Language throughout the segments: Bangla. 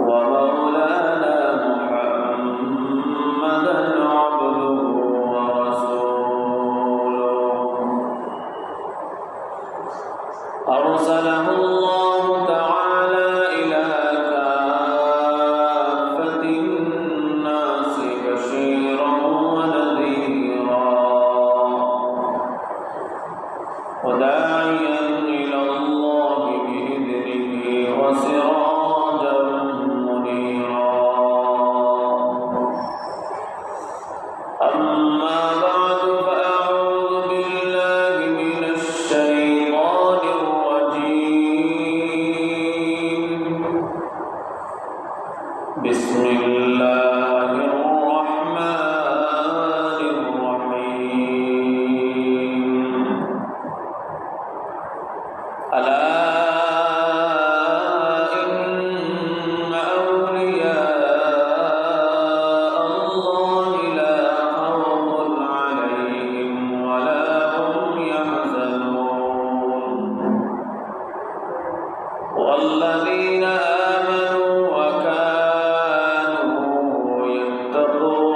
ومولانا محمدا عبده ورسوله أرسله الله تعالى إلى كافة الناس بشيرا ونذيرا وداعيا إلى الله بإذنه وسراجا منيرا. أما بعد فأعوذ بالله من الشيطان الرجيم. بسم الله الرحمن الرحيم. ألا إن أولياء الله لا خوف عليهم ولا هم يحزنون والذين آمنوا وكانوا يتقون.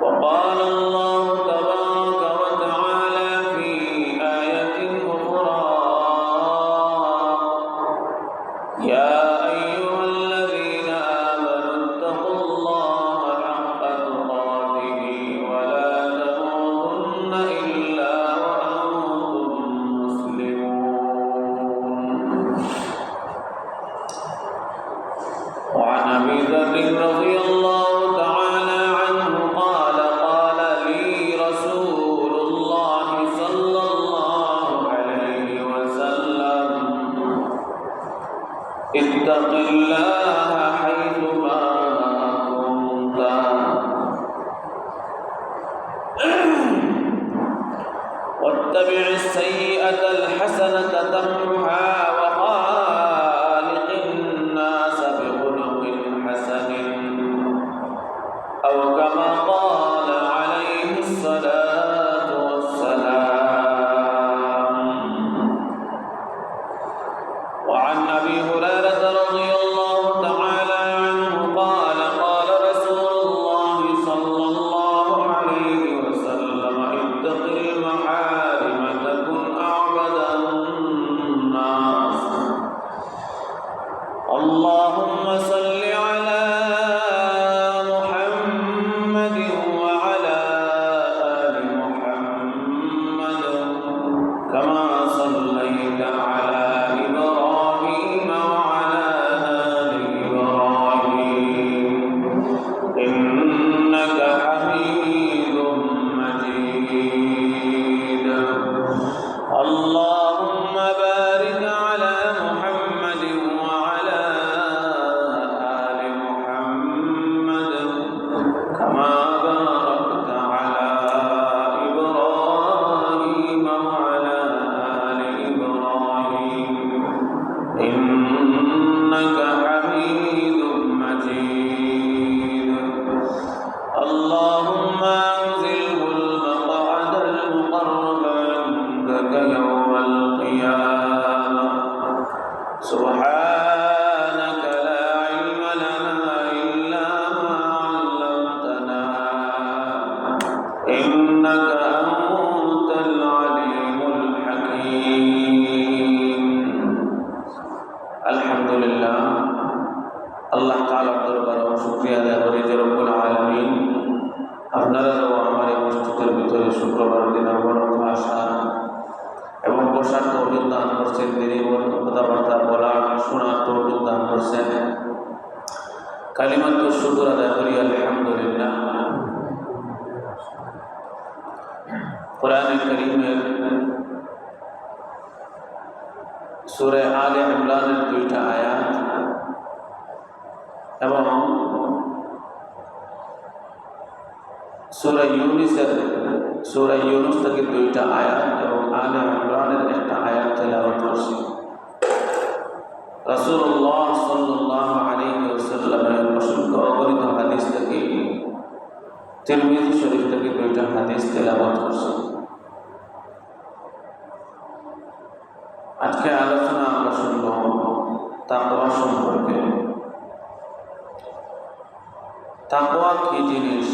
وقال الله تبارك وتعالى في آية أخرى: يا أيها الذين آمنوا اتقوا الله حق تقاته ولا تموتن إلا وأنتم مسلمون. وعن أبي ذر رضي الله تعالى عنه قال: قال لي رسول الله صلى الله عليه وسلم: اتق الله حيثما كنت واتبع السيئة الحسنة تمحها وخالق الناس بخلق حسن أو كما قال عليه الصلاة والسلام. وعن أبي هريرة رضي الله تعالى عنه قال: قال رسول الله صلى الله عليه وسلم: اتق المحارم تكن أعبد الناس. اللهم صل على محمد وعلى آل محمد كما صليت على إبراهيم وعلى آل إبراهيم إنك حميد مجيد. اللهم بارك على محمد وعلى آل محمد كما باركت على إبراهيم وعلى آل إبراهيم إنك حميد مجيد. اللهم أنزله المقعد المقرب عندك يوم القيامة. سبحانك لا علم لنا إلا ما علمتنا إنك أنت العليم الحكيم. الحمد لله. আল্লাহ তাআলার দরবারে শুকরিয়া আদায় করি যে রব্বুল আলামিন আপনারাও আমার এই মসজিদের ভিতরে শুক্রবার দিন অবনত আসা এবং বসার তৌফিক দান করছেন, তিনি কথাবার্তা বলার শোনার তৌফিক দান করছেন। কালিমাতু শুকর আদায় করি আলহামদুলিল্লাহ। কোরআনে কারীমের সূরা আলে ইমরানের 2টা আয়াত এবং সূরা ইউনূস থেকে 2টা আয়াত এবং আলে ইমরানের একটা আয়াত তেলাওয়াত করছি। রাসূলুল্লাহ সাল্লাল্লাহু আলাইহি ওয়াসাল্লামের অসংখ্য অগণিত হাদিস থেকে তিরমিজি শরীফ থেকে 2টা হাদিস তেলাওয়াত করছি। আজকে আলোচনা আমরা শুনব তাকওয়া সম্পর্কে। তাকওয়া কি জিনিস,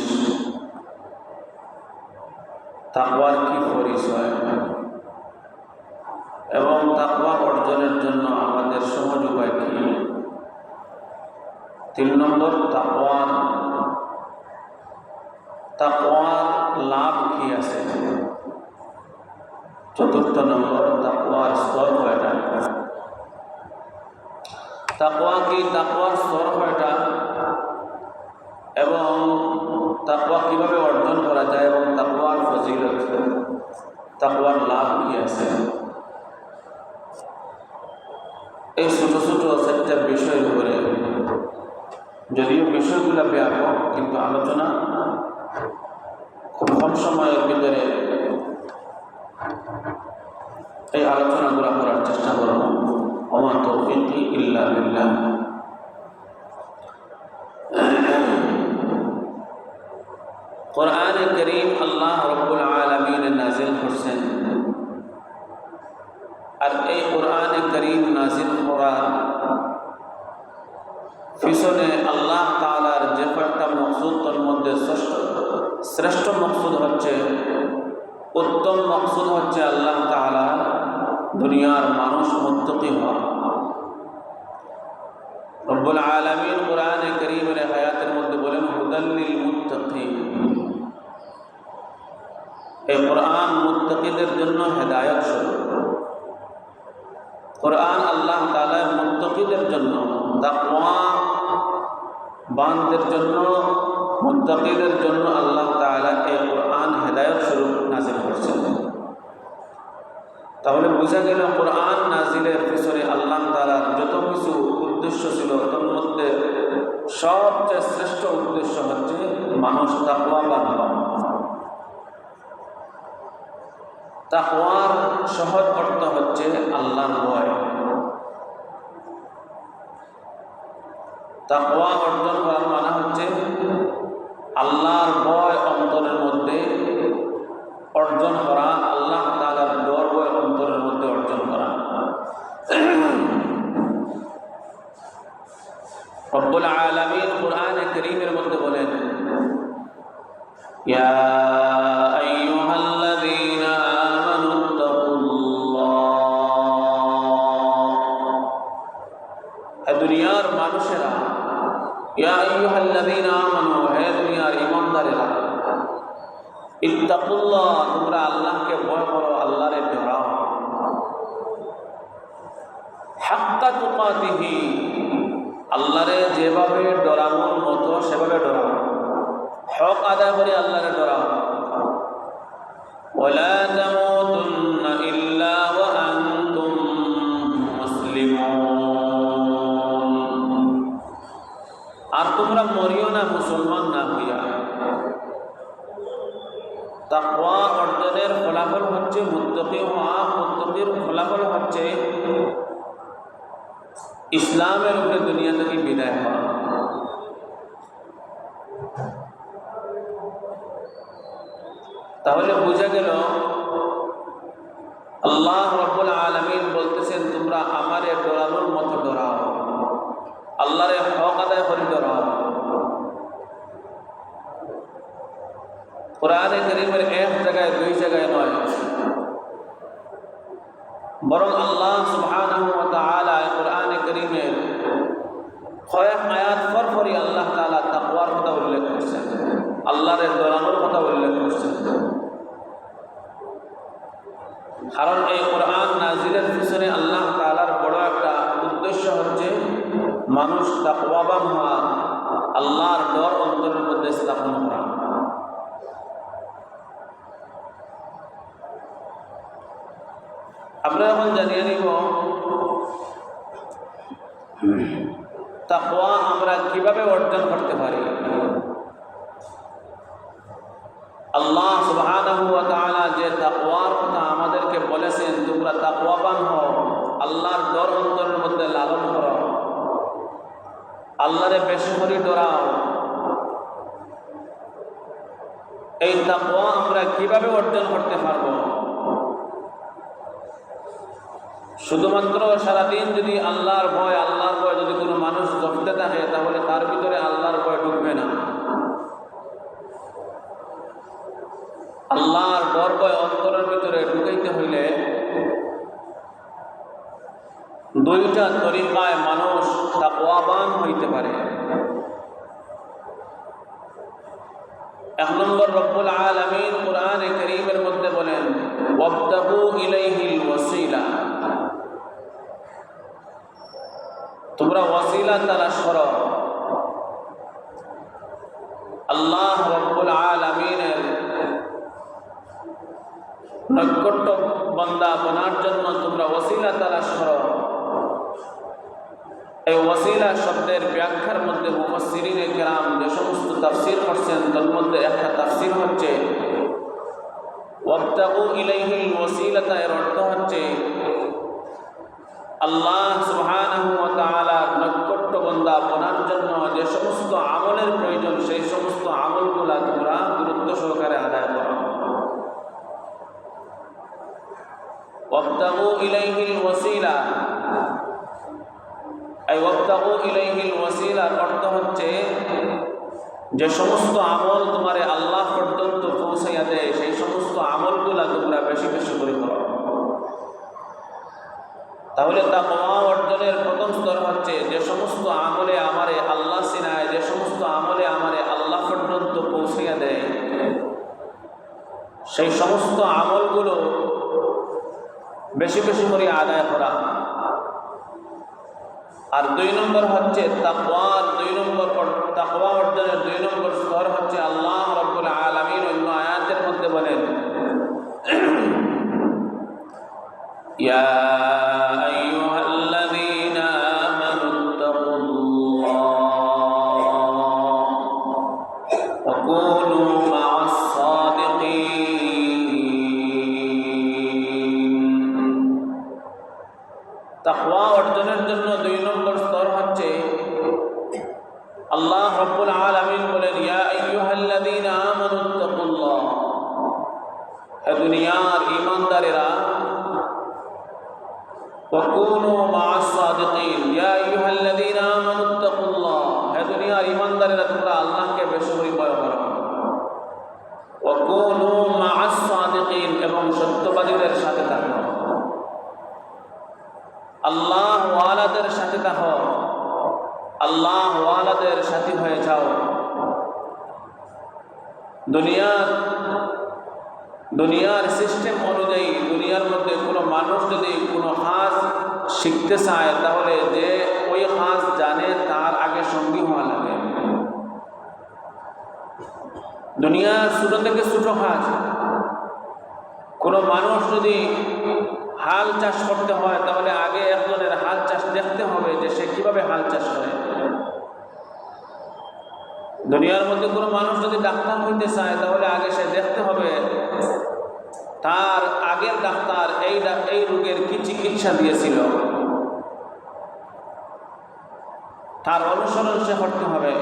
তাকওয়ার কি পরিচয় এবং তাকওয়া অর্জনের জন্য আমাদের সহজ উপায় কি। 3 নম্বর, তাকওয়ার লাভ কি আছে। 4 নম্বর, তাকওয়ার স্তর কয়টা। তাকওয়া কি, তাকওয়ার স্তর কয়টা এবং তাকওয়া কিভাবে অর্জন করা যায় এবং তাকওয়ার ফজিলত, তাকওয়ার লাভ কি আছে। এই ছোট ছোট 4টা বিষয়ের উপরে, যদিও বিষয়গুলো ব্যাপক, কিন্তু আলোচনা খুব কম সময়ের ভিতরে এই আলোচনাগুলো করার চেষ্টা করব। ওমা তাওফীকি ইল্লা বিল্লাহ। কোরআনে কারীম আল্লাহ রাব্বুল আলামিন নাযিল করছেন, আর এই কোরআনে কারীম নাযিল করার পিছনে আল্লাহ তাআলার যে কয়েকটা মকসুদ, তার মধ্যে শ্রেষ্ঠ মকসুদ হচ্ছে, উত্তম মকসুদ হচ্ছে আল্লাহ তাআলা দুনিয়ার মানুষ মুত্তাকি হওয়া। রব্বুল আলামিন কোরআনে কারীমের আয়াতের মধ্যে বলেন হুদাল লিল মুত্তাকিন। এই কোরআন মুত্তাকিদের জন্য হেদায়েত স্বরূপ। কোরআন আল্লাহ তাআলা মুত্তাকিদের জন্য, তাকওয়া বান্দাদের জন্য, মুত্তাকিদের জন্য আল্লাহ তাআলা এই কোরআন হেদায়েত স্বরূপ নাযিল করেছেন। তাহলে বোঝা গেল কোরআন নাযিলের পিছনে আল্লাহ তাআলার যত কিছু উদ্দেশ্য ছিল, তার মধ্যে সবচেয়ে শ্রেষ্ঠ উদ্দেশ্য হচ্ছে মানুষ তাকওয়াবান হওয়া। তাকওয়ার সহজ অর্থ হচ্ছে আল্লাহর ভয়। তাকওয়া অর্জন করার মানে হচ্ছে আল্লাহর ভয় অন্তরের মধ্যে অর্জন করা, আল্লাহ তাআলার ডর ভয় অন্তরের মধ্যে অর্জন করা। রব্বুল আলামিন কোরআনে কারীমের মধ্যে বলেন ইয়া আইয়ুহাল্লাযীনা দুনিয়ার মানুষেরা, ইয়া আইয়ুহাল্লাযীনা আমানু, হে দুনিয়ার ঈমানদারেরা, ইত্তাকুল্লাহ, তোমরা আল্লাহকে ভয় করো, আল্লাহরে ডরাও। হাক্কা তুকাতিহি, আল্লাহরে যেভাবে ডরানোর মতো সেভাবে ডরাও, হক আদায় করে আল্লাহরে ডরাও। ওয়ালা তামুতুন্না ইল্লা ওয়া আনতুম মুসলিমুন, আর তোমরা মরিও না মুসলমান না হইয়া। তাকওয়া অর্জনের ফলাফল হচ্ছে মুত্তাকি হওয়া। মুত্তাকির ফলাফল হচ্ছে ইসলামের উপরে দুনিয়া থেকে বিদায় হওয়া। তাহলে বোঝা গেল আল্লাহ রাব্বুল আলামিন বলতেছেন তোমরা আমারে ডরানোর মতো ডরাও, আল্লাহরে হক আদায় করে ডরাও। কোরআনে কারীমের এক জায়গায়, 2 জায়গায় নয়, বরং আল্লাহ সুবহানাহু ওয়া তাআলা কোরআনে কারীমের কয়েক আয়াত পরপরই আল্লাহ তাআলা তাকওয়ার কথা উল্লেখ করেছেন, আল্লাহরে ডরানোর কথা উল্লেখ করেছেন। কারণ এই কোরআন নাযিলের পিছনে আল্লাহ তাআলার বড় একটা উদ্দেশ্য হচ্ছে মানুষ তাকওয়াবান হওয়া, আল্লাহর ডর অন্তরের মধ্যে স্থাপন করা। আমরা এখন জানিয়ে নিব তাকওয়া আমরা কিভাবে অর্জন করতে পারি। আল্লাহ সুবহানাহু ওয়া তাআলা যে তাকওয়ার কথা আমাদেরকে বলেছেন, তোমরা তাকওয়াবান হও, আল্লাহর ডর অন্তরের মধ্যে লালন করো, আল্লাহরে বেশি করে ডরাও। এই তাকওয়া আমরা কিভাবে অর্জন করতে পারবো? শুধুমাত্র সারাদিন যদি আল্লাহর ভয় যদি কোনো মানুষ জপতে থাকে তাহলে তার ভিতরে আল্লাহর ভয় ঢুকবে না। আল্লাহর ডর ভয় অন্তরের ভিতরে ঢুকাইতে হইলে দুইটা তরিকায় মানুষ তাকওয়াবান হইতে পারে। এক নম্বর, রব্বুল আলামিন কুরআনে কারীমের মধ্যে বলেন, ওয়াবতাগু ইলাইহিল ওয়াসিলা, তোমরা ওয়াসিলা তালাশ করো। আল্লাহ রব্বুল আলামিনের নৈকট্য বান্দা বনার জন্য তোমরা ওয়াসিলা তালাশ করো। এই ওয়াসিলা শব্দের ব্যাখ্যার মধ্যে মুফাসসিরিনে কেরাম যে সমস্ত তাফসীর করছেন তার মধ্যে একটা তাফসীর হচ্ছে ওয়াবতাগু ইলাইহিল ওয়াসিলাতা, এর অর্থ হচ্ছে আল্লাহ সুবহানাহু ওয়া তাআলার নৈকট্য বান্দা বনার জন্য যে সমস্ত আমলের প্রয়োজন সেই সমস্ত আমলগুলা তোমরা গুরুত্ব সহকারে আদায় করো। ওয়াবতাগু ইলাইহিল ওয়াসিলা, এই ওয়াবতাগু ইলাইহিল ওয়াসিলার অর্থ হচ্ছে যে সমস্ত আমল তোমারে আল্লাহ পর্যন্ত পৌঁছাইয়া দেয় সেই সমস্ত আমলগুলা তোমরা বেশি বেশি করে করো। তাহলে তাকওয়া অর্জনের প্রথম স্তর হচ্ছে যে সমস্ত আমলে আমারে আল্লাহ চিনায়, যে সমস্ত আমলে আমারে আল্লাহ পর্যন্ত পৌঁছাইয়া দেয় সেই সমস্ত আমলগুলো বেশি বেশি করে আদায় করা। আর দুই নম্বর হচ্ছে তাকওয়া অর্জনের দুই নম্বর স্তর হচ্ছে আল্লাহ রাব্বুল আলামিন অন্য আয়াতের মধ্যে বলেন, ইয়া আইয়ুহাল্লাযীনা আমানুত্তাকুল্লাহ ওয়া কুনু মা'আস সাদিকিন। তাকওয়া অর্জনের জন্য দুই নম্বর স্তর হচ্ছে আল্লাহ রাব্বুল আলামিন বলেন, ইয়া আইয়ুহাল্লাযীনা আমানুত্তাকুল্লাহ, হে দুনিয়ার ঈমানদারেরা, ওয়া কুনু মা'আস সাদিকিন, ইয়া আইয়ুহাল্লাযীনা আমানুত্তাকুল্লাহ, হে দুনিয়ার ঈমানদারেরা তোমরা আল্লাহকে বেশি করে ভয় করো। ওয়া কুনু মা'আস সাদিকিন, এবং সত্যবাদীদের সাথে থাকো। আল্লাহ ওয়ালাদের সাথে থাকো, আল্লাহ ওয়ালাদের সাথী হয়ে যাও। দুনিয়ার সিস্টেম অনুযায়ী দুনিয়ার মধ্যে কোনো মানুষ যদি কোনো কাজ শিখতে চায় তাহলে যে ওই কাজ জানে তার আগে সঙ্গী হওয়া লাগে। দুনিয়ার ছোট থেকে ছোট কাজ, কোনো মানুষ যদি হাল চাষ করতে হয় তাহলে আগে একজনের হাল চাষ দেখতে হবে যে সে কিভাবে হাল চাষ করে। দুনিয়ার মধ্যে কোনো মানুষ যদি ডাক্তার হইতে চায় তাহলে আগে সে দেখতে হবে তার আগের ডাক্তার এই রোগের কি চিকিৎসা দিয়েছিল, তার অনুসরণ সে করতে হবে।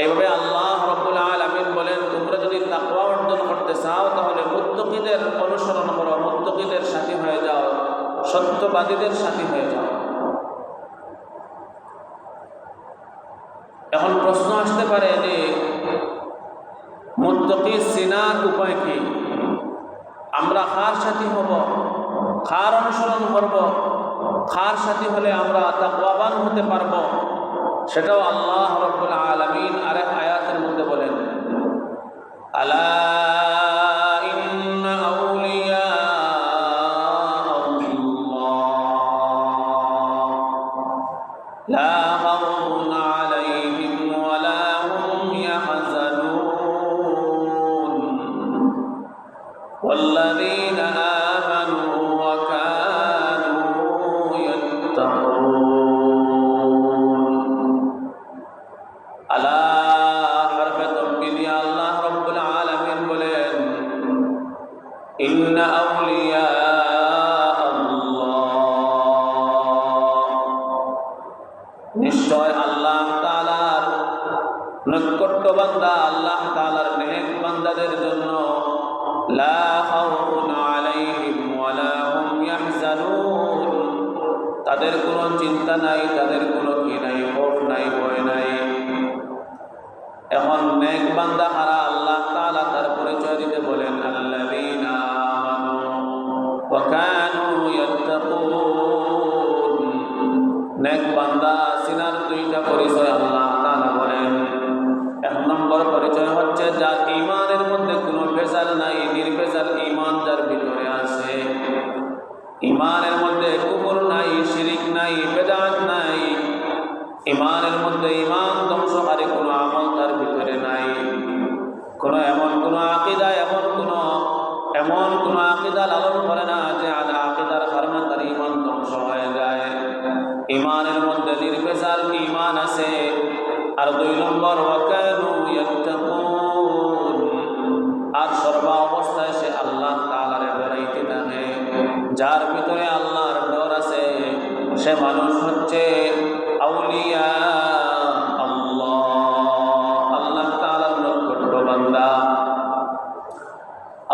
এইভাবে আল্লাহ রাব্বুল আলামিন বলেন, তোমরা যদি তাকওয়া অর্জন করতে চাও তাহলে মুত্তাকিদের অনুসরণ করো, মুত্তাকিদের সাথী হয়ে যাও, সত্যবাদীদের সাথী হয়ে যাও। এখন প্রশ্ন আসতে পারে যে মুত্তাকি চিনার উপায় কি? আমরা কার সাথী হব, কার অনুসরণ করব, কার সাথী হলে আমরা তাকওয়াবান হতে পারবো? সেটাও আল্লাহ রাব্বুল আলামিন আরেক আয়াতের মধ্যে বলেন, আলা ইন্না আউলিয়া আল্লাহ লা খাউফুন আলাইহিম ওয়া লা হুম ইয়াহজানুন ওয়াল্লাযীনা আমানু ওয়া কানু ইয়াত্তাকুন। আলা হরফে তানবিহ দিয়ে আল্লাহ রাব্বুল আলামিন বলেন, ইন্না আউলিয়া আল্লাহ, নিশ্চয় আল্লাহ তাআলার নৈকট্য বান্দা, আল্লাহ তাআলার নেক বান্দাদের জন্য লা খাউফুন আলাইহিম ওয়া লা হুম ইয়াহজানুন তাদের কোনো চিন্তা নাই, তাদের কোনো কি নাই, খৌফ নাই, ভয় নাই। এখন নেক বান্দা হারা আল্লাহ তাআলা তার পরিচয় দিতে বলেন আল্লাযীনা আমানু ওয়া কানু ইয়াত্তাকুন। নেক বান্দা সিনার দুইটা পরিচয় আল্লাহ তাআলা বলেন। এক নম্বর পরিচয় হচ্ছে যার ঈমানের মধ্যে কোনো ভেজাল নাই, নির্ভেজাল ঈমান যার ভিতরে আছে, ঈমানের মধ্যে কুফর নাই, শিরিক নাই, বেদাত নাই, ঈমানের মধ্যে ঈমান ধ্বংসকারী কোনো আমল তার ভিতরে নাই, এমন কোনো আকীদা এমন কোনো আকীদা লালন করে না যে আকীদার কারণে তার ঈমান ধ্বংস হয়ে যায়। ঈমানের মধ্যে নির্ভেজাল ঈমান আছে। আর দুই নম্বর ওয়া কানু ইয়াত্তাকুন, আর সর্ব অবস্থায় সে আল্লাহ তাআলার ডরাইতে থাকে। যার ভিতরে আল্লাহর ডর আছে সে মানুষ হচ্ছে আউলিয়া আল্লাহ, আল্লাহ তাআলার নৈকট্য বান্দা।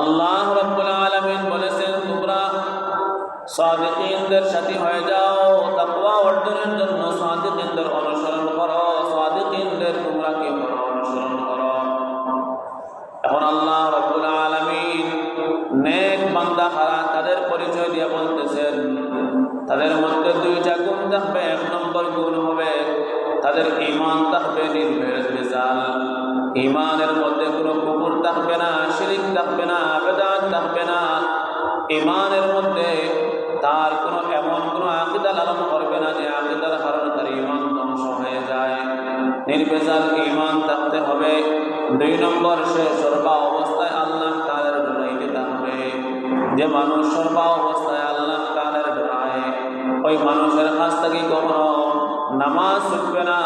আল্লাহ রাব্বুল আলামিন বলেছেন তোমরা সাদিকীনদের সাথী হয়ে যাও, তাকওয়া অর্জনের জন্য সাদিকীনদের অনুসরণ করো, সাদিকীনদের তোমরা কি করো? অনুসরণ করো। এখন আল্লাহ রাব্বুল আলামিন নেক বান্দা কারা তাদের পরিচয় দিয়ে বলতেছেন তাদের মধ্যে দুইটা গুণ থাকবে। এক নম্বর গুণ হবে তাদের ঈমান থাকবে নির্ভেজাল, ঈমানের মধ্যে কোনো কুফর থাকবে না, শিরিক থাকবে না, বেদাত থাকবে না। ঈমানের মধ্যে তার এমন কোনো আকীদা লালন করবে না যে আকীদার কারণে তার ঈমান ধ্বংস হয়ে যায়। নির্ভেজাল ঈমান থাকতে হবে। দুই নম্বর সে সর্বা অবস্থায় আল্লাহ তাআলার ডরাইতে থাকবে। যে মানুষ সর্বা অবস্থায় আল্লাহ তাআলার ডরায় ওই মানুষের কাছ থেকে কখনো নামাজ ছুটবে না,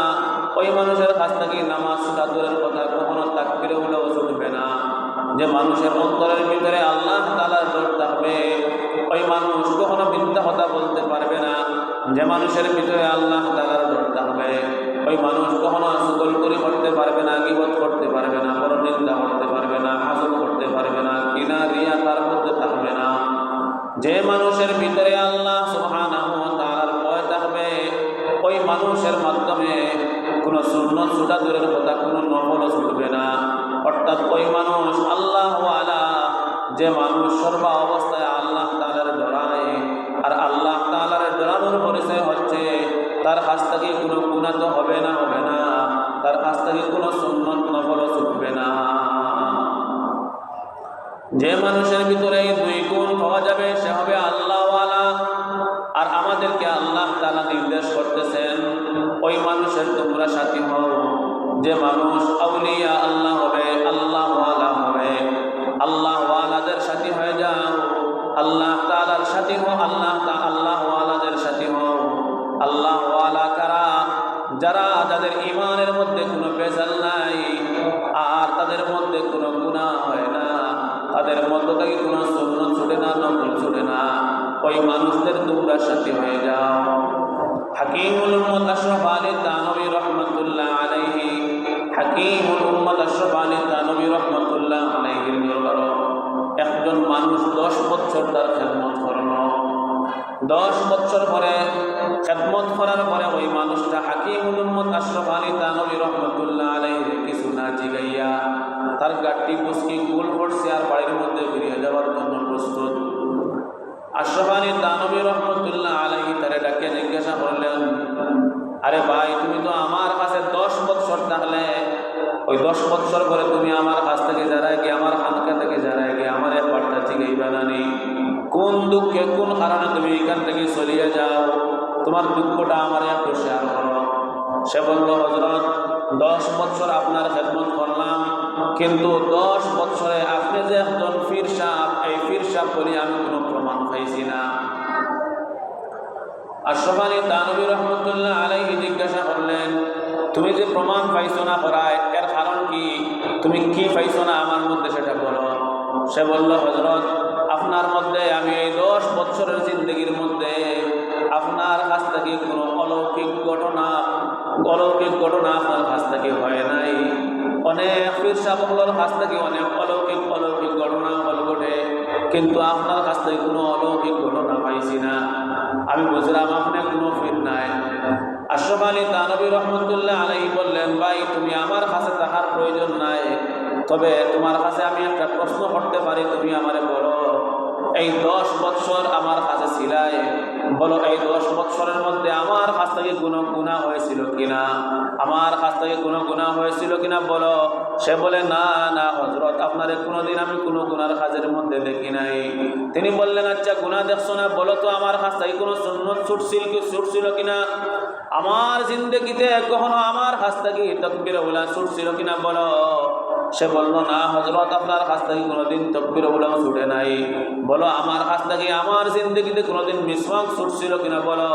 ওই মানুষের কাছ থেকে নামাজ ছুটা দূরের কথা কখনো তাকবীরে হলেও ছুটবে না। যে মানুষের অন্তরের ভিতরে আল্লাহ তাআলার ডর থাকবে ওই মানুষ কখনো মিথ্যা কথা বলতে পারবে না। যে মানুষের ভিতরে আল্লাহ তাআলার ডর থাকবে ওই মানুষ কখনো চুগলখড়ি করতে পারবে না, গীবত করতে পারবে না, পরনিন্দা করতে পারবে না, হাসদ করতে পারবে না, কিনা রিয়া তার মধ্যে থাকবে না। যে মানুষের ভিতরে আল্লাহ সুবহানাহু ওয়া তাআলার ভয় থাকবে ওই মানুষের মাধ্যমে কোনো সুন্নত ছুটা দূরের কথা কোনো নফলও ছুটবে না। অর্থাৎ ওই মানুষ আল্লাহ ওয়ালা, যে মানুষ সর্বা অবস্থায় আল্লাহ তাআলার ডরায়। আর আল্লাহ তাআলার ডরানোর পরিচয় হচ্ছে তার কাছ থেকে কোনো গুনাহ তো হবে না, তার কাছ থেকে কোনো সুন্নত নফলও ছুটবে না। যে মানুষের ভিতরে এই দুই গুণ পাওয়া যাবে সে হবে আল্লাহ ওয়ালা। আর আমাদেরকে আল্লাহ তাআলা নির্দেশ করতেছেন ওই মানুষের তোমরা সাথী হও। যে মানুষ আউলিয়া আল্লাহ হবে, আল্লাহ ওয়ালা হবে, আল্লাহ ওয়ালাদের সাথী হয়ে যাও। আল্লাহ তাআলার সাথী হও, আল্লাহ ওয়ালাদের সাথী হও। আল্লাহ ওয়ালা কারা? যাদের ঈমানের মধ্যে কোনো ভেজাল নাই আর তাদের মধ্যে কোনো গুনাহ হয় না, তাদের মধ্য থেকে কোনো সুন্নত ছুটে না, নফল ছুটে না, ওই মানুষদের তোমরা সাথী হয়ে যাও। হাকিমুল উম্মত আশরাফ আলী থানভী রাহমাতুল্লাহ আলাইহি, হাকিমুল উম্মত আশরাফ আলী থানভী রাহমাতুল্লাহ আলাইহির দরবারে একজন মানুষ 10 বছর তার খেদমত করলো। 10 বছর পরে খেদমত করার পরে ওই মানুষটা হাকিমুল উম্মত আশরাফ আলী থানভী রাহমাতুল্লাহ আলাইহি কিছু না জিগাইয়া তার গাড়ি মুসকি গোল করছে আর বাড়ির মধ্যে ফিরে যাওয়ার জন্য প্রস্তুত। আশরাফ আলী থানভী রাহমাতুল্লাহ আলাইহি তারে ডাকে জিজ্ঞাসা করলেন, আরে ভাই তুমি তো আমার কাছে 10 বছর থাকলে, ওই 10 বছর পরে তুমি আমার কাছ থেকে যারা গিয়ে আমার খানকা থেকে যারা গিয়ে আমার একবারটা জিগাইবা না নি? কোন দুঃখে কোন কারণে তুমি এখান থেকে চলিয়ে যাও? তোমার দুঃখটা আমার একটু শেয়ার করো। সে বলল, হযরত 10 বছর আপনার খেদমত করলাম, কিন্তু 10 বছরে আপনি যে একজন পীর সাহেব, এই পীর সাহেব বলি আমি কোনো প্রমাণ পাইছি না। আশরাফ আলী থানভী রাহমাতুল্লাহ আলাইহি জিজ্ঞাসা করলেন, তুমি যে প্রমাণ পাইছো না করায় এর কারণ কি? তুমি কি পাইছো না আমার মধ্যে সেটা বলো। সে বলল, হযরত আপনার মধ্যে আমি এই 10 বছরের জিন্দগির মধ্যে আপনার কাছ থেকে কোনো অলৌকিক ঘটনা আপনার কাছ থেকে হয় নাই। অনেক পীর সাহেবগুলোর কাছ থেকে অনেক অলৌকিক ঘটনা ঘটে, কিন্তু আপনার কাছ থেকে কোনো অলৌকিক ঘটনা পাইছি না। আমি বুঝলাম আপনি কোনো ফির নাই। আশরাফ আলী থানভী রহমতুল্লাহ আলাইহি বললেন, ভাই তুমি আমার কাছে থাকার প্রয়োজন নাই, তবে তোমার কাছে আমি একটা প্রশ্ন করতে পারি, তুমি আমারে বলো এই 10 বছর আমার কাছে ছিলাই, বলো এই 10 বছরের মধ্যে আমার কাছ থেকে কোনো গুনাহ হয়েছিল কিনা, আমার কাছ থেকে কোনো গুনাহ হয়েছিল কিনা বলো। সে বলে, না না হযরত, আপনারে কোনোদিন আমি কোনো গুনার কাজের মধ্যে দেখি নাই। তিনি বললেন, আচ্ছা গুনাহ দেখছো না, বলো তো আমার কাছ থেকে কোনো সুন্নত ছুটছিল কিনা, আমার জিন্দেগিতে কখনো আমার কাছ থেকে তাকবীরে উলা ছুটছিল কিনা বলো। সে বলল, না হযরত, আপনার কাছ থেকে কোনোদিন তাকবীরে উলা ছুটে নাই। বলো আমার কাছ থেকে আমার জিন্দেগিতে কোনোদিন মিসওয়াক ছুটছিল কিনা বলো।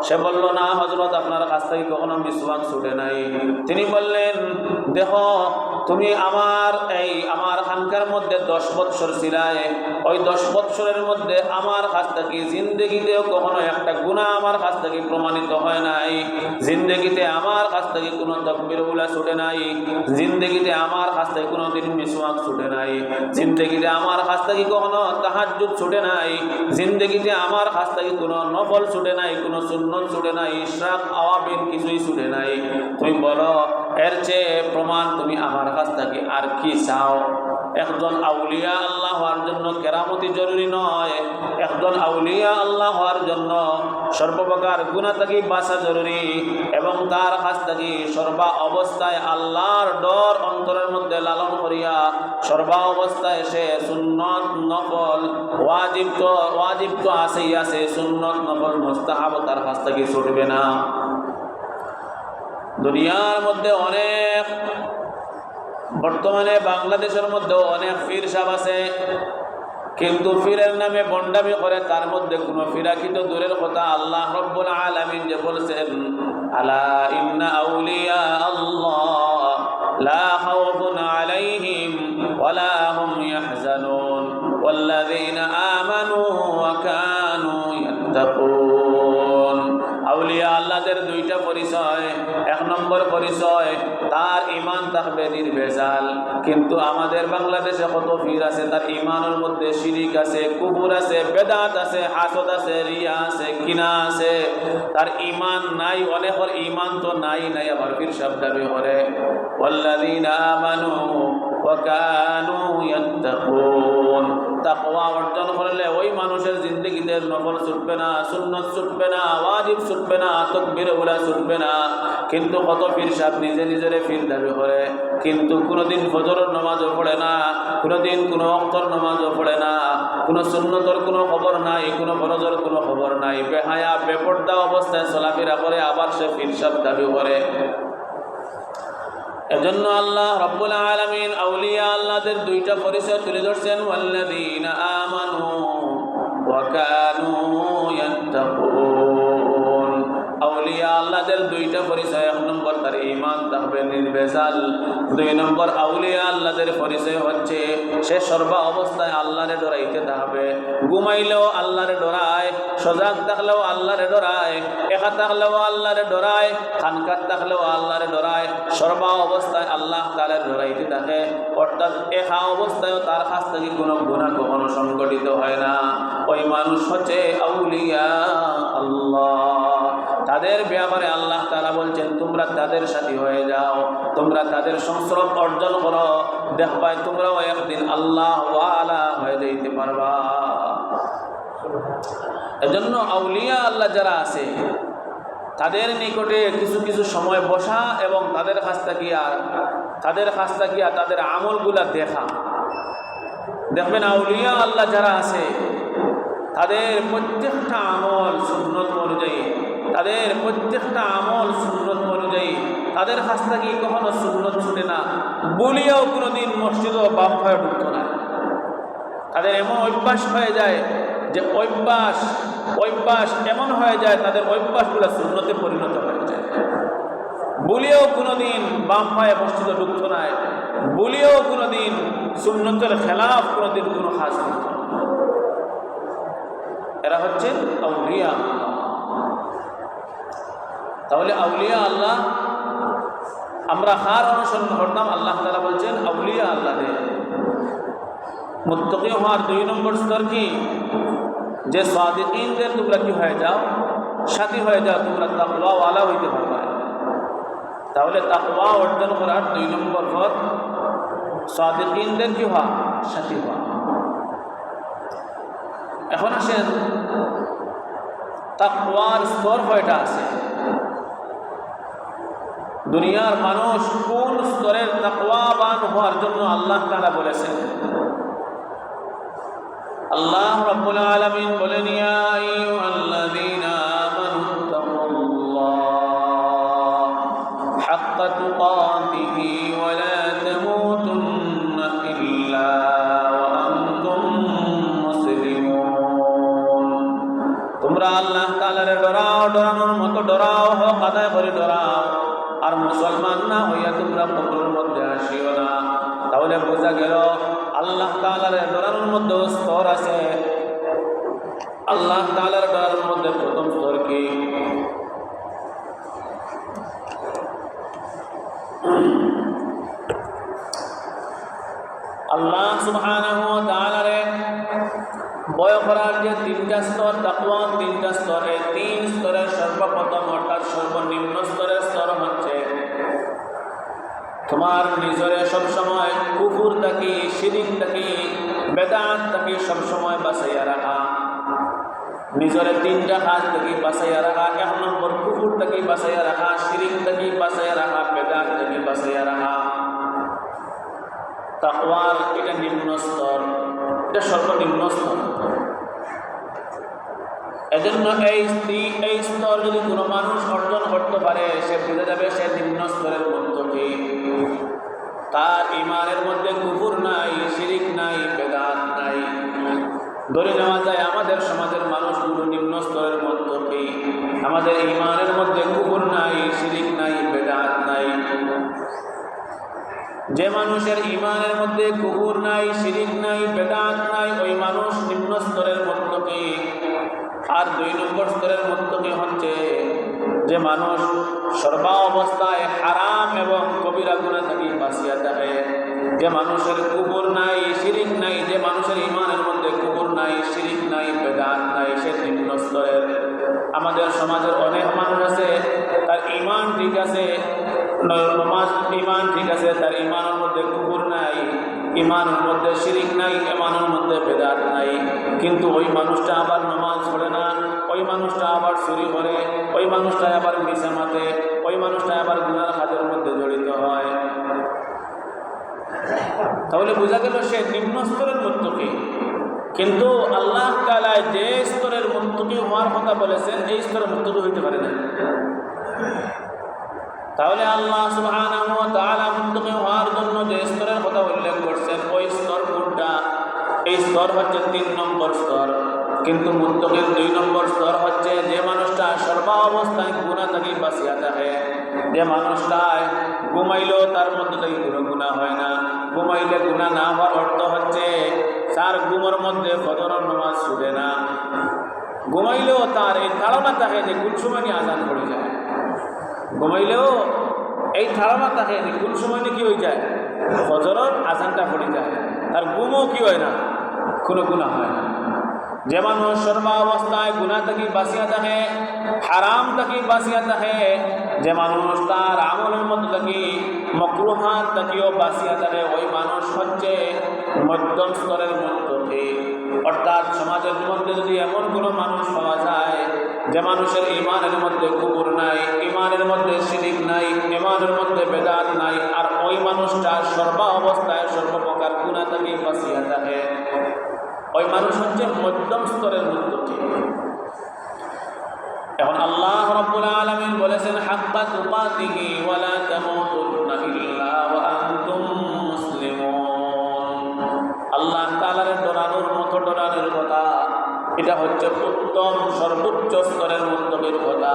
সে বলল, না হযরত, আপনার কাছ থেকে কখনো মিসওয়াক ছুটে নাই। তিনি বললেন, দেখো তুমি আমার খানকার মধ্যে 10 বছর ছিলাই, ওই 10 বছরের মধ্যে আমার কাছ থেকে জিন্দেগিতেও কখনো একটা গুনাহ আমার কাছ থেকে প্রমাণিত হয় নাই, জিন্দেগিতে আমার কাছ থেকে কোনো তাকবীর উলা ছুটে নাই, জিন্দেগিতে আমার কাছ থেকে কোনোদিন মিসওয়াক ছুটে নাই, জিন্দেগিতে আমার কাছ থেকে কখনো তাহাজ্জুদ ছুটে নাই, জিন্দেগিতে আমার কাছ থেকে কোনো নফল ছুটে নাই, কোনো সুন্নত ছুটে নাই, ইশরাক আওয়াবিন কিছুই ছুটে নাই। তুমি বলো এর চেয়ে প্রমাণ তুমি আমার কাছ থেকে আর কি চাও? একজন আউলিয়া আল্লাহ হওয়ার জন্য কেরামতি জরুরি নয়, একজন আউলিয়া আল্লাহ হওয়ার জন্য সর্বপ্রকার গুনাহ থেকে বাঁচা জরুরি, এবং তার কাছ থেকে সর্বা অবস্থায় আল্লাহর ডর অন্তরের মধ্যে লালন করিয়া সর্বা অবস্থায় সে সুন্নত নফল ওয়াজিব তো আছেই আছে, সুন্নত নফল মুস্তাহাব তার কাছ থেকে ছুটবে না। দুনিয়ার মধ্যে অনেক, বর্তমানে বাংলাদেশের মধ্যে অনেক পীর সাহেব আছে, কিন্তু পীরের নামে বন্ডামি করে, তার মধ্যে কোনো ফিরাকিত দূরের কথা। আল্লাহ রাব্বুল আলামিন যে বলছেন, আলা ইন্না আউলিয়া আল্লাহ লা খাউফুন আলাইহিম ওয়ালা হুম ইয়াহজানুন ওয়াল্লাযীনা আমানু ওয়া কানু ইয়াত্তাকুন। আউলিয়া আল্লাহদের দুইটা পরিচয়। এক নম্বর পরিচয়, তার ঈমান থাকবে নির্ভেজাল। কিন্তু আমাদের বাংলাদেশে কত পীর আছে, তার ঈমানের মধ্যে শিরিক আছে, কুফর আছে, বেদাত আছে, হাসদ আছে, রিয়া আছে, কিনা আছে, তার ঈমান নাই। অনেকের ঈমান তো নাই, আবার পীর সাহেব দাবি করে। ওয়াল্লাযীনা আমানু ওয়া কানু ইয়াত্তাকুন। তাকওয়া অর্জন করলে ওই মানুষের জিন্দেগিতে নফল ছুটবে না, সুন্নত ছুটবে না, ওয়াজিব ছুটবে না, তাকবীর উলা ছুটবে না। কিন্তু কত পীর সাহেব নিজের পীর দাবি করে, কিন্তু কোনোদিন ফজরের নামাজও পড়ে না, কোনোদিন কোনো ওয়াক্তের নামাজও পড়ে না, কোনো সুন্নতের কোনো খবর নাই, কোনো ফরজের কোনো খবর নাই, বেহায়া বেপর্দা অবস্থায় চলাফেরা করে, আবার সে পীর সাহেব দাবি করে। এজন্য আল্লাহ রাব্বুল আলামিন আউলিয়া আল্লাহদের দুইটা পরিচয় তুলে ধরছেন, ওয়াল্লাযীনা আমানু ওয়া কানু ইয়াত্তাকুন। আউলিয়া আল্লাহদের দুইটা পরিচয়। এক নম্বর, তার ঈমান থাকবে নির্ভেজাল। দুই নম্বর, আউলিয়া আল্লাহদের পরিচয় হচ্ছে সে সর্বা অবস্থায় আল্লাহরে ডরাইতে থাকবে। ঘুমাইলেও আল্লাহরে ডরায়, সজাগ থাকলেও আল্লাহরে ডরায়, একা থাকলেও আল্লাহরে ডরায়, খানকাত থাকলেও আল্লাহরে ডরায়, সর্বা অবস্থায় আল্লাহ তাআলার ডরাইতে থাকে। অর্থাৎ একা অবস্থায়ও তার কাছ থেকে কোনো গুনাহ কখনো সংগঠিত হয় না। ওই মানুষ হচ্ছে আউলিয়া আল্লাহ। তাদের ব্যাপারে আল্লাহ তাআলা বলছেন, তোমরা তাদের সাথী হয়ে যাও, তোমরা তাদের সংস্রব অর্জন করো, দেখবা তোমরাও একদিন আল্লাহ ওয়ালা হয়ে যাইতে পারবা। এজন্য আউলিয়া আল্লাহ যারা আছে তাদের নিকটে কিছু কিছু সময় বসা এবং তাদের কাছ থেকে তাদের আমলগুলা দেখা। দেখবেন আউলিয়া আল্লাহ যারা আছে তাদের প্রত্যেকটা আমল সুন্নত অনুযায়ী, তাদের প্রত্যেকটা আমল সুন্নত অনুযায়ী, তাদের কাছ থেকে কখনো সুন্নত ছুটে না। বলিয়াও কোনোদিন মসজিদও বাপ হয়ে ঢুকতো না। তাদের এমন অভ্যাস হয়ে যায় যে অভ্যাস এমন হয়ে যায়, তাদের অভ্যাসগুলো সুন্নতে পরিণত হয়ে যায়। বলিয়াও কোনোদিন বাম পায়ে মসজিদে ঢুকতো না, বলিয়াও কোনোদিন সুন্নতের খেলাফ কোনোদিন কোনো কাজ করতো না। এরা হচ্ছে আউলিয়া। তাহলে আউলিয়া আল্লাহ আমরা কার অনুসরণ করতাম? আল্লাহ তাআলা বলছেন আউলিয়া আল্লাহদের। মুত্তাকি হওয়ার 2 নম্বর স্তর কি? যে সাদিকিনদের তোমরা কি হয়ে যাও, সাথী হয়ে যাও, তোমরা তাকওয়াওয়ালা হইতে পারবা। তাহলে তাকওয়া অর্জন করার 2 নম্বর পথ সাদিকিনদের কি হওয়া, সাথী হওয়া। এখন আসেন তাকওয়ার স্তর কয়টা আছে? দুনিয়ার মানুষ কোন স্তরের তাকওয়াবান হওয়ার জন্য আল্লাহ তাআলা বলেছেন? আল্লাহ রাব্বুল আলামিন বলেন, ইয়া আইয়ুহাল্লাযীনা আমানুত্তাকুল্লাহ হাক্কা তুকাতিহি ওয়া লা তামুতুন্না ইল্লা ওয়া আনতুম মুসলিমুন। তোমরা আল্লাহ তাআলার ডরাও, ডরানোর মতো ডরাও, হক আদায় করে ডরাও, আর মুসলমান না হইয়া তোমরা কবরের মধ্যে আসিও না। তাহলে বোঝা গেল আল্লাহ তাআলার ডরানোর মধ্যে স্তর আছে। আল্লাহ তাআলার ডরানোর মধ্যে প্রথম স্তর কি? আল্লাহ সুবহানাহু ওয়া তাআলার ভয় করার যে 3টা স্তর, তাকওয়া 3টা স্তর, এই 3 স্তরের সর্বপ্রথম অর্থাৎ সর্বনিম্ন স্তরের স্তর হচ্ছে তোমার নিজরে সবসময় কুফর থাকি, শিরিক থাকি, বেদাত থাকি সবসময় বাঁচাইয়া রাখা। নিজরে 3টা কাজ থাকি বাঁচাইয়া রাখা। 1 নম্বর কুফর থাকি বাঁচাইয়া রাখা, শিরিক থাকি বাঁচাইয়া রাখা, বেদাত থাকি বাঁচাইয়া রাখা। তাকওয়ার এটা নিম্ন স্তর, এটা সর্বনিম্ন স্তর। এজন্য এই স্তর যদি কোনো মানুষ অর্জন করতে পারে, সে বুঝে যাবে সে নিম্ন স্তরের মুত্তাকি। তার ঈমানের মধ্যে কুফর নাই, শিরিক নাই, বেদাত নাই। ধরে নেওয়া যায় আমাদের সমাজের মানুষগুলো নিম্ন স্তরের মুত্তাকি, আমাদের ঈমানের মধ্যে কুফর নাই, শিরিক নাই, বেদাত নাই। যে মানুষের ঈমানের মধ্যে কুফর নাই, শিরিক নাই, বেদাত নাই, ওই মানুষ নিম্ন স্তরের মুত্তাকি। আর 2 নম্বর স্তরের মুত্তাকি হচ্ছে যে মানুষ সর্বা অবস্থায় হারাম এবং কবিরা গুনাহ থেকে বাঁচিয়া থাকে। যে মানুষের কুফর নাই, শিরিক নাই, যে মানুষের ঈমানের মধ্যে কুফর নাই, শিরিক নাই, বেদাত নাই, সে নিম্ন স্তরের। আমাদের সমাজের অনেক মানুষ আছে তার ঈমান ঠিক আছে, নামাজ ঈমান ঠিক আছে, তার ঈমানের মধ্যে কুফর নাই, ঈমানের মধ্যে শিরিক নাই, ঈমানের মধ্যে বেদাত নাই, কিন্তু ওই মানুষটা আবার নামাজ পড়ে না, ওই মানুষটা আবার চুরি করে, ওই মানুষটা আবার মিছা মাতে, ওই মানুষটা আবার গুনার কাজের মধ্যে জড়িত হয়। তাহলে বোঝা গেল সে নিম্ন স্তরের মুত্তাকি। কিন্তু আল্লাহ তাআলা যে স্তরের মুত্তাকি হওয়ার কথা বলেছেন, এই স্তরের মুত্তাকি হইতে পারে না। তাহলে আল্লাহ সুবহানাহু ওয়া তাআলা মুত্তাকি হওয়ার জন্য যে স্তরের কথা উল্লেখ করছেন, ওই স্তর কোনটা? এই স্তর হচ্ছে 3 নম্বর স্তর। কিন্তু মুত্তাকির 2 নম্বর স্তর হচ্ছে যে মানুষটা সর্ব অবস্থায় গুনাহ থেকে বাঁচিয়া থাকে। যে মানুষটায় ঘুমাইলেও তার মধ্যে থেকে কোনো গুনাহ হয় না। ঘুমাইলে গুনাহ না হওয়ার অর্থ হচ্ছে তার ঘুমের মধ্যে ফজরের নামাজ ছুটে না। ঘুমাইলেও তার এই ধারণা থাকে যে কোন সময় নিয়ে আজান পড়ে যায়। ঘুমাইলেও এই ধারণা থাকে যে কোন সময় নিয়ে কি হয়ে যায়, ফজরের আজানটা পড়ে যায়। তার ঘুমও কি হয় না, কোনো গুনাহ হয় না। যে মানুষ সর্ব অবস্থায় গুনাহ থেকে বাঁচিয়া থাকে, হারাম থেকে বাঁচিয়া থাকে, যে মানুষ তার আমলের মধ্যে থেকে মাকরুহাত থেকেও বাঁচিয়া থাকে, ওই মানুষ হচ্ছে মধ্যম স্তরের মুত্তাকি। অর্থাৎ সমাজের মধ্যে যদি এমন কোনো মানুষ পাওয়া যায় যে মানুষের ঈমানের মধ্যে কুফর নাই, ঈমানের মধ্যে শিরিক নাই, ঈমানের মধ্যে বেদাত নাই, আর ওই মানুষটা সর্ব অবস্থায় সর্বপ্রকার গুনাহ থেকে বাঁচিয়া থাকে, ওই মানুষ হচ্ছে মধ্যম স্তরের মুত্তাকি। এখন আল্লাহ রাব্বুল আলামিন বলেছেন, হাক্কা তুকাতিহি ওয়া লা তামুতুন্না ইল্লা ওয়া আনতুম মুসলিমুন। আল্লাহ তাআলার ডরানোর মতো ডরানোর কথা, এটা হচ্ছে উত্তম সর্বোচ্চ স্তরের মুত্তাকির কথা।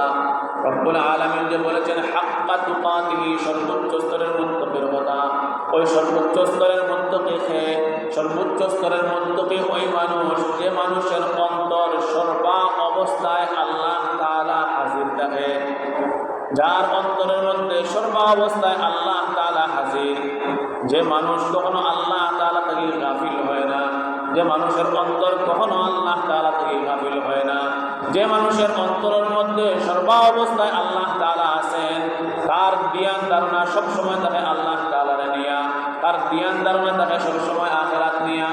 রব্বুল আলামিন যে বলেছেন হাক্কা তুকাতিহি, সর্বোচ্চ স্তরের মুত্তাকির কথা, ওই সর্বোচ্চ স্তরের মুত্তাকি কে? সর্বোচ্চ স্তরের মুত্তাকি ওই মানুষ যে মানুষের অন্তর সর্বা অবস্থায় আল্লাহ তাআলা হাজির থাকে, যার অন্তরের মধ্যে সর্বা অবস্থায় আল্লাহ তাআলা হাজির। যে মানুষ কখনো আল্লাহ তাআলা থেকে গাফিল হয় না, যে মানুষের অন্তর কখনো আল্লাহ তাআলা থেকে গাফিল হয় না, যে মানুষের অন্তরের মধ্যে সর্বাবস্থায় আল্লাহ তাআলা আছেন, তার জ্ঞান ধারণা সবসময় থাকে আল্লাহ তাআলার নিয়া, তার জ্ঞান ধারণা থাকে সবসময় আখিরাত নিয়া,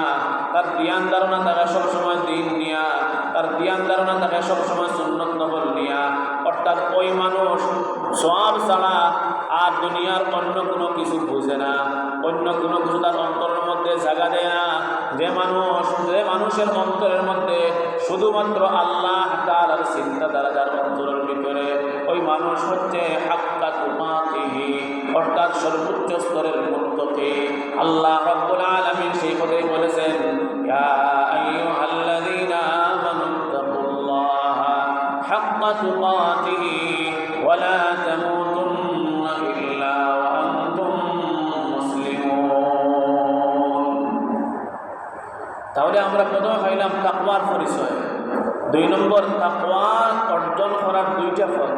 তার জ্ঞান ধারণা থাকে সবসময় দ্বীন নিয়া, তার জ্ঞান ধারণা থাকে সবসময় সুন্নত নফল নিয়া। অর্থাৎ ওই মানুষ সওয়াব ছাড়া আর দুনিয়ার অন্য কোনো কিছু বুঝে না, অন্য কোনো কিছু তার অন্তরের মধ্যে জায়গা দেয় না। যে মানুষের অন্তরের মধ্যে শুধুমাত্র আল্লাহ তাআলার চিন্তাধারা যার অন্তরের ভিতরে, ওই মানুষ হচ্ছে হাক্কা তুকাতিহি, অর্থাৎ সর্বোচ্চ স্তরের মুত্তাকি। আল্লাহ রাব্বুল আলামিন সেই কথাই বলেছেন, ইয়া আইয়ুহাল্লাযীনা আমানু তাকুল্লাহা হাক্কা তুকাতিহি ওয়া লা তামুতুন্না ইল্লা ওয়া আনতুম মুসলিমুন। তাহলে আমরা প্রথমে পাইলাম তাকওয়ার পরিচয়, 2 নম্বর তাকওয়া অর্জন করার 2টা পথ,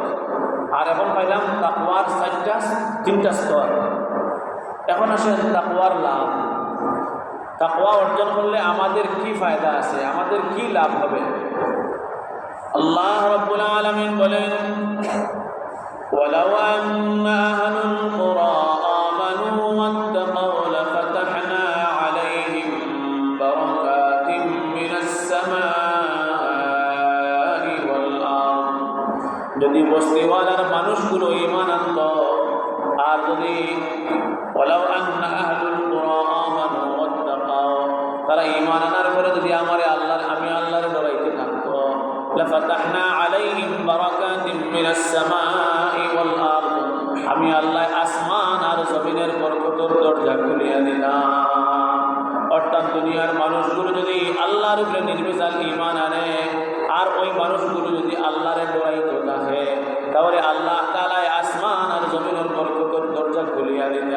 আর এখন পাইলাম তাকওয়ার 3টা স্তর। এখন আসেন তাকওয়ার লাভ। তাকওয়া অর্জন করলে আমাদের কি ফায়দা আছে, আমাদের কি লাভ হবে? আল্লাহ রাব্বুল আলামিন বলেন, ওয়ালাউ আন্না আহলুল কুরা আমানু ওয়াত্তাকাউ লাফাতাহনা আলাইহিম বারাকাতিম মিনাস সামাই ওয়াল আরদ। যদি বস্তিওয়ালার মানুষগুলো ঈমান আনত, আর যদি ওয়ালাউ আন্না আহলুল কুরা আমানু ওয়াত্তাকাউ, তারা ঈমান আনার পরে যদি আমি আল্লাহর ডরাইতে থাকতো, লাফাতাহনা আলাইহিম বারাকাতিম মিনাস সামাই ওয়াল আরদ, আমি আল্লাহ আসমান আর জমিনের বরকতের দরজা খুলিয়া দিলাম। অর্থাৎ দুনিয়ার মানুষগুলো যদি আল্লাহর উপরে নির্বিচার ঈমান আনে, আর ওই মানুষগুলো যদি আল্লাহর ডরাইতে থাকে, তাহলে আল্লাহ তাআলা আসমান আর জমিনের বরকতের দরজা খুলিয়া দিলেন।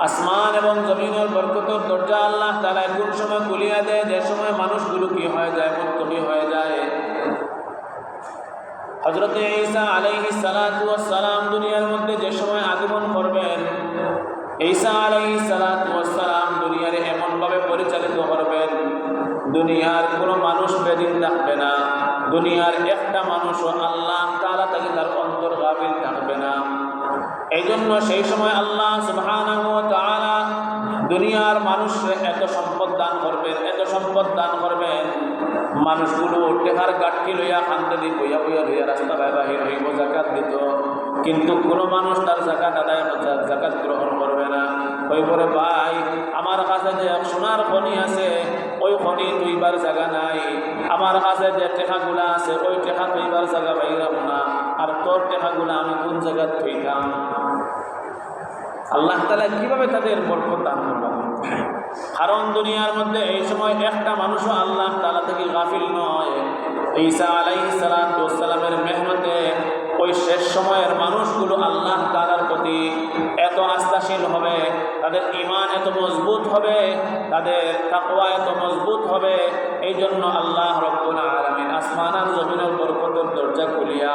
আসমান এবং জমিনের বরকতের দরজা আল্লাহ তাআলা কোন সময় খুলিয়া দেয়? যে সময় মানুষগুলো কি হয়ে যায়, মুত্তাকি হয়ে যায়। হযরত ঈসা আলাইহিস সালাতু ওয়াস সালাম দুনিয়ার মধ্যে যে সময় আগমন করবেন, ঈসা আলাইহিস সালাতু ওয়াস সালাম দুনিয়ারে এমনভাবে পরিচালিত করবেন, দুনিয়ার কোনো মানুষ বেদিন থাকবে না, দুনিয়ার একটা মানুষও আল্লাহ তাআলা থেকে তার অন্তর গাফিল থাকবে না। এই জন্য সেই সময় আল্লাহ সুবহানাহু ওয়া তাআলা দুনিয়ার মানুষকে এত সম্পদ দান করবেন, এত সম্পদ দান করবেন, মানুষগুলো টেহার গাঠি লইয়া কান্দে দি বইয়া বইয়া লইয়া রাস্তা বাহির হইব, যাকাত দিত, কিন্তু কোনো মানুষ তার যাকাত গ্রহণ করবে না। ওই পরে ভাই, আমার কাছে যে সোনার খনি আছে, ওই খনি তুইবার জায়গা নাই, আমার কাছে যে টেকাগুলা আছে, ওই টেকা তুইবার জায়গা পাইলাম না, আর তোর টেকাগুলা আমি কোন জায়গায় থইলাম? আল্লাহ তাআলা কিভাবে তাদের বরকত দান করবেন? কারণ দুনিয়ার মধ্যে এই সময় একটা মানুষও আল্লাহ তাআলা থেকে গাফিল নয়। ঈসা আলাইহিস সালাতু ওয়াস সালামের মেহনতে ওই শেষ সময়ের মানুষগুলো আল্লাহ তাআলার প্রতি এত আস্থাশীল হবে, তাদের ঈমান এত মজবুত হবে, তাদের তাকওয়া এত মজবুত হবে। এই জন্য আল্লাহ রাব্বুল আলামিন আসমান আর জমিনের বরকতের দরজা খুলিয়া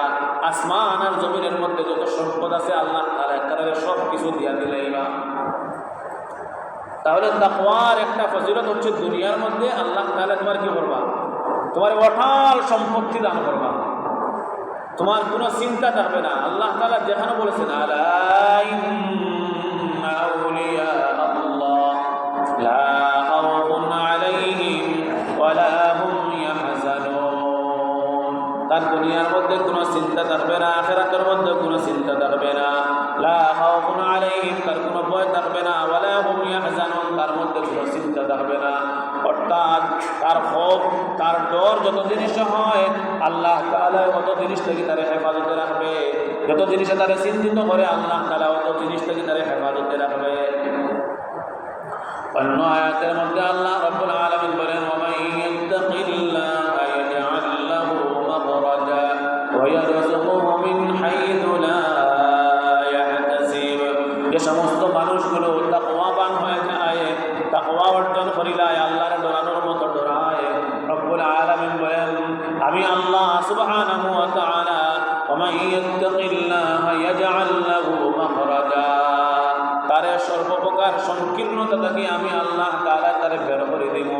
আসমান আর জমিনের মধ্যে যত সম্পদ আছে আল্লাহ তাআলা তাদের সব কিছু দিয়া দিলেইবা। তাহলে তাকওয়ার একটা ফজিলত হচ্ছে দুনিয়ার মধ্যে আল্লাহ তাআলা তোমার কি করবা? তোমার অঢাল সম্পত্তি দান করবা, তোমার কোনো চিন্তা থাকবে না। আল্লাহ তাআলা যেখানে বলেছেন, আলা ইন্না আউলিয়া আল্লাহ লা খাউফুন আলাইহিম ওয়া লা হুম ইয়াহজানুন, তার দুনিয়ার মধ্যে কোনো চিন্তা থাকবে না, আখিরাতের মধ্যে কোনো চিন্তা থাকবে না। লা খাউফুন আলাইহিম, তার কোনো ভয় থাকবে না, ওয়া লা হুম ইয়াহজানুন, তার মধ্যে কোনো চিন্তা থাকবে না। অর্থাৎ তার খৌফ, তার ডর যত জিনিস হয় আল্লাহ তাআলা কত জিনিস থেকে তার হেফাজতে রাখবে, যত জিনিসে তারা চিন্তিত করে আল্লাহ তাআলা অত জিনিস থেকে তার হেফাজতে রাখবে। অন্য আয়াতের মধ্যে আল্লাহ রাব্বুল আলামিন বলেন, ওয়া মান ইয়াত্তাকিল্লাহা ইয়াজআল লাহু মাখরাজা ওয়া ইয়ারযুকুহু মিন হাইথু লা ইয়াহতাসিব। যে সমস্ত মানুষগুলো তাকওয়াবান হয়ে যায়, তাকওয়া অর্জন করিলায়, আল্লাহর ডরানোর মতো ডরায়, রব্বুল আলামিন বলেন, আমি আল্লাহ সুবহানাহু ওয়া তাআলা ওয়া মান ইয়াত্তাকিল্লাহা ইয়াজআল লাহু মাখরাজা, তারে সর্বপ্রকার প্রকার সংকীর্ণতা থেকে আমি আল্লাহ তাআলা তারে বের করে দিব।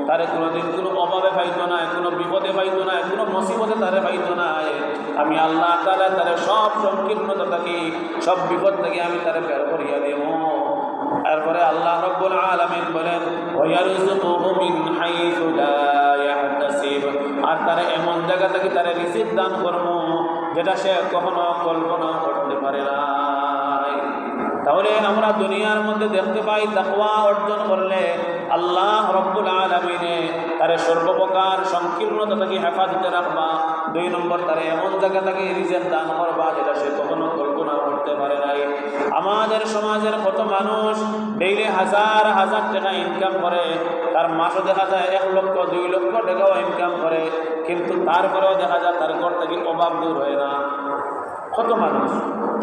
তারে কোনোদিন কোনো অভাবে পাইতো না, কোনো বিপদে পাইতো না, কোনো মুসিবতে তারে পাইতো না। আমি আল্লাহ তাআলা তারে সব সংকীর্ণতা থেকে, সব বিপদ থেকে আমি তারে বের করিয়া দেব। তারপরে আল্লাহ রাব্বুল আলামিন বলেন ওয়ায়ারযুকুহু মিন হাইসু লা ইয়াহতাসিব, আর তারে এমন জায়গা থেকে তারে রিজিক দান করব যেটা সে কখনো কল্পনা করতে পারে না। তাহলে আমরা দুনিয়ার মধ্যে দেখতে পাই তাকওয়া অর্জন করলে আল্লাহ রাব্বুল আলামিনে তারে সর্বপ্রকার সংকীর্ণতা থেকে হেফাজতে রাখবা। 2 নম্বর তারে এমন জায়গা থেকে রিজিক দান করবা যেটা সে কখনো কল্পনা করতে পারে নাই। আমাদের সমাজের কত মানুষ ডেইলি হাজার হাজার টাকা ইনকাম করে, তার মাসও দেখা যায় 1 লক্ষ 2 লক্ষ টাকাও ইনকাম করে, কিন্তু তারপরেও দেখা যায় তার ঘর থেকে অভাব দূর হয় না।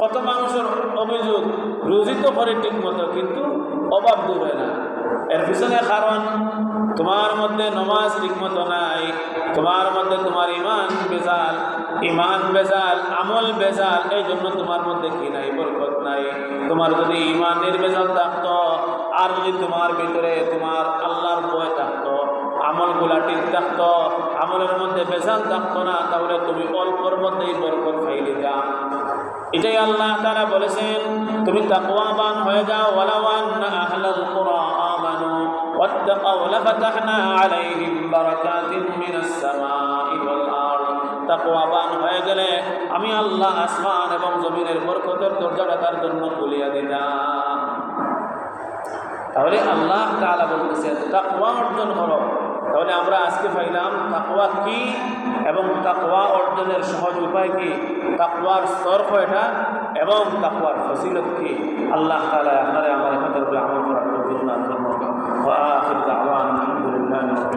কত মানুষের অভিযোগ রুজি তো করে ঠিক মতো, কিন্তু অভাব দূর হয় না। এর পিছনে কারণ তোমার মধ্যে নমাজ ঠিক মতো নাই, তোমার মধ্যে তোমার ইমান বেজাল, আমল বেজাল, এই জন্য তোমার মধ্যে কি নাই, বরকত নাই। তোমার যদি ইমানের বেজাল থাকতো, আর যদি তোমার ভিতরে তোমার আল্লাহর ভয় থাকতো, আমলগুলা ঠিক থাকতো, আমলের মধ্যে বেজাল থাকতো না, তাহলে তুমি অল্পর মধ্যেই বরকত পাইলে যা। এটাই আল্লাহ তাআলা বলেছেন, তুমি তাকওয়াবান হয়ে যাও। ওয়ালাউ আন্না আহলাল কুরা আমানু ওয়াত্তাকাউ লাফাতাহনা আলাইহিম বারাকাতিন মিনাস সামাই ওয়াল আরদ। তাকওয়াবান হয়ে গেলে আমি আল্লাহ আসমান এবং জমিনের বরকতের দরজাটা তার জন্য খুলিয়া দিতাম। তাহলে আল্লাহ তাআলা বলতেছেন তাকওয়া অর্জন করো। তাহলে আমরা আজকে পাইলাম তাকওয়া কি এবং তাকওয়া অর্জনের সহজ উপায় কি, তাকওয়ার স্তর কয়টা এবং তাকওয়ার ফজিলত কি। আল্লাহ তাআলা আপনারা আমার এখানে আমল করার তৌফিক দান করুন। ওয়া আখির দাওয়ানা আলহামদুলিল্লাহ।